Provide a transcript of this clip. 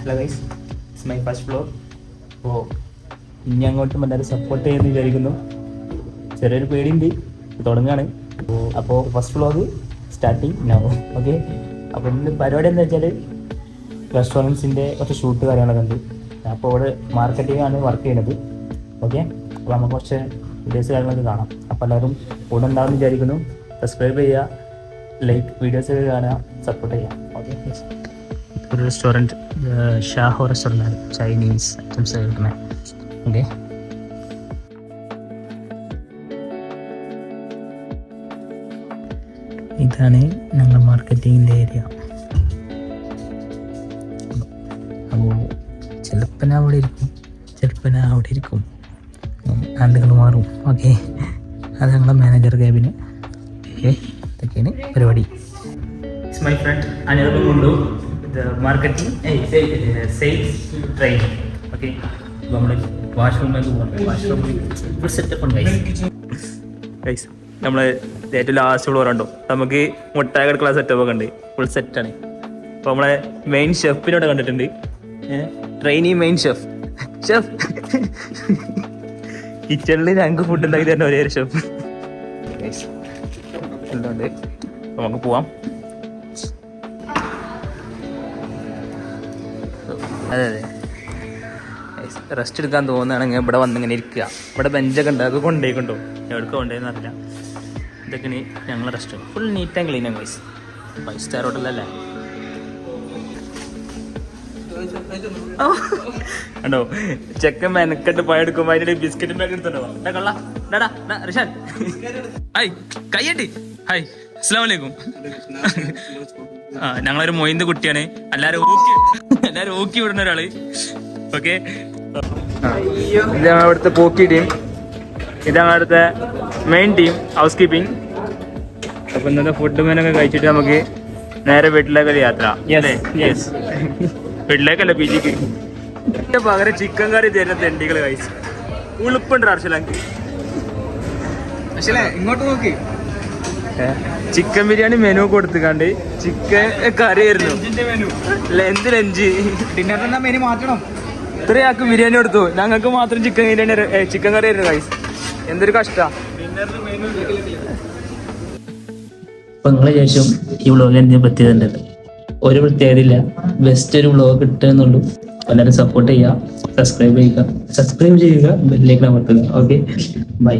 Hello guys, it's my first floor. അപ്പോൾ ഇനി അങ്ങോട്ടും എല്ലാവരും സപ്പോർട്ട് ചെയ്യുമെന്ന് വിചാരിക്കുന്നു. ചെറിയൊരു പേടിയുണ്ട്, തുടങ്ങുകയാണ്. അപ്പോൾ first floor starting now. Okay, അപ്പോൾ ഇന്ന് പരിപാടി എന്താ വെച്ചാൽ റെസ്റ്റോറൻറ്റ്സിൻ്റെ കുറച്ച് ഷൂട്ട് കാര്യങ്ങളൊക്കെ ഉണ്ട്. അപ്പോൾ ഇവിടെ മാർക്കറ്റിംഗ് ആണ് വർക്ക് ചെയ്യുന്നത്. ഓക്കെ, അപ്പോൾ നമുക്ക് കുറച്ച് വീഡിയോസ് കാര്യങ്ങളൊക്കെ കാണാം. അപ്പോൾ എല്ലാവരും കൂടെ ഉണ്ടാകുമെന്ന് വിചാരിക്കുന്നു. സബ്സ്ക്രൈബ് ചെയ്യുക, ലൈക്ക് വീഡിയോസ് കാണുക, സപ്പോർട്ട് ചെയ്യുക. ഓക്കെ, ഒരു റെസ്റ്റോറൻറ്റ് ഷാഹോ റെസ്റ്റോറൻ്റ്, ചൈനീസ് ഐറ്റംസ് കിട്ടുന്നത്. ഓക്കെ, ഇതാണ് ഞങ്ങളുടെ മാർക്കറ്റിങ്ങിൻ്റെ ഏരിയ. അപ്പോൾ ചിലപ്പോൾ ഞാൻ അവിടെ ഇരിക്കും, ചിലപ്പോൾ ഞാൻ അവിടെ ഇരിക്കും, ആണ്ടുകൾ മാറും. ഓക്കെ, അത് ഞങ്ങളുടെ മാനേജർ ക്യാബിന്. ഓക്കെ, ഇതൊക്കെയാണ് പരിപാടി. ഇറ്റ്സ് മൈ ഫ്രണ്ട് അനിൽ കൊണ്ടു മാർക്കറ്റിംഗ് സെയിൽസ് ട്രെയിനിങ്. ഓക്കെ, അപ്പോൾ നമ്മൾ വാഷ്റൂമിലേക്ക് പോകണം. വാഷ്റൂമിൽ ഫുൾ സെറ്റപ്പ് ഉണ്ട് ഗൈസ്. നമ്മൾ ഏറ്റവും ലാസ്റ്റ് ഫ്ലോർ ഉണ്ടോ, നമുക്ക് മുട്ടായി കിടക്കുന്ന സെറ്റപ്പ് ഒക്കെ ഉണ്ട്, ഫുൾ സെറ്റാണ്. അപ്പോൾ നമ്മളെ മെയിൻ ഷെഫിനോട് കണ്ടിട്ടുണ്ട്, ട്രെയിനി മെയിൻ ഷെഫ്. കിച്ചണിൽ ഞങ്ങൾക്ക് ഫുഡ് ഉണ്ടാക്കി തരുന്ന ഒരേ ഒരു ഷെഫ്. എല്ലാം നമുക്ക് പോവാം. അതെ അതെ, റെസ്റ്റ് എടുക്കാൻ തോന്നുകയാണെങ്കിൽ ഇവിടെ വന്നിങ്ങനെ ഇരിക്കുക. ഇവിടെ ബെഞ്ചൊക്കെ ഉണ്ട്, അത് കൊണ്ടുപോയിക്കൊണ്ടോ, എവിടേക്ക് കൊണ്ടുപോയെന്ന് അറിയില്ല. ഇതൊക്കെയാണ് ഞങ്ങളെ restaurant, full neat and clean ആണ് ഗൈസ്. 5 സ്റ്റാർ ഹോട്ടലല്ലേ. ഉണ്ടോ ചെക്കൻ മെനക്കെട്ട് പഴയെടുക്കുമ്പോൾ അതിൻ്റെ ബിസ്ക്കറ്റ് പാക്ക് എടുത്തുണ്ടോ. റിഷാൻ ഹായ്, കയ്യട്ടി ഹായ്, അസ്സലാമു അലൈക്കും. ഞങ്ങളൊരു മൊയിന്ത് കുട്ടിയാണ്, എല്ലാരും ഊക്കി വിടുന്ന ഒരാള്. ഓക്കെ, ഇത് ഞങ്ങളവിടുത്തെ പോക്കി ടീം, ഇത് ഞങ്ങളടുത്തെ മെയിൻ ടീം ഹൗസ് കീപ്പിംഗ്. അപ്പൊ ഇന്നത്തെ ഫുഡ് മേനൊക്കെ കഴിച്ചിട്ട് നമുക്ക് നേരെ വീട്ടിലേക്കൊരു യാത്ര. യെസ്, വീട്ടിലേക്കല്ല പി ജിക്ക്. പകരം ചിക്കൻ കറി തരുന്ന തെണ്ടികൾ കഴിച്ചു. ഉളുപ്പുണ്ട് അർഷലാക്ക്. ഇങ്ങോട്ട് നോക്കി ചിക്കൻ ബിരിയാണി മെനു കൊടുത്തുകാണ്ട് ചിക്കൻ കറി ആയിരുന്നു. എന്ത് ലഞ്ച് ഡിന്നറിന്റെ മെനു മാറ്റണം. ഇത്രയാൾക്ക് ബിരിയാണി കൊടുത്തു, ഞങ്ങൾക്ക് മാത്രം ചിക്കൻ ബിരിയാണി ചിക്കൻ കറി ആയിരുന്നു ഗൈസ്. എന്തൊരു കഷ്ടാ. അപ്പൊ നിങ്ങളെ ശേഷം ഈ വ്ളോഗ് എന്തെങ്കിലും പ്രത്യേകത ഉണ്ട്? ഒരു പ്രത്യേകതയില്ല, ബെസ്റ്റ് ഒരു വ്ളോഗ് കിട്ടുന്നുള്ളൂ. എല്ലാവരും സപ്പോർട്ട് ചെയ്യുക, സബ്സ്ക്രൈബ് ചെയ്യുക, ബെല്ലേക്ക് അമർത്തുക. Okay, by.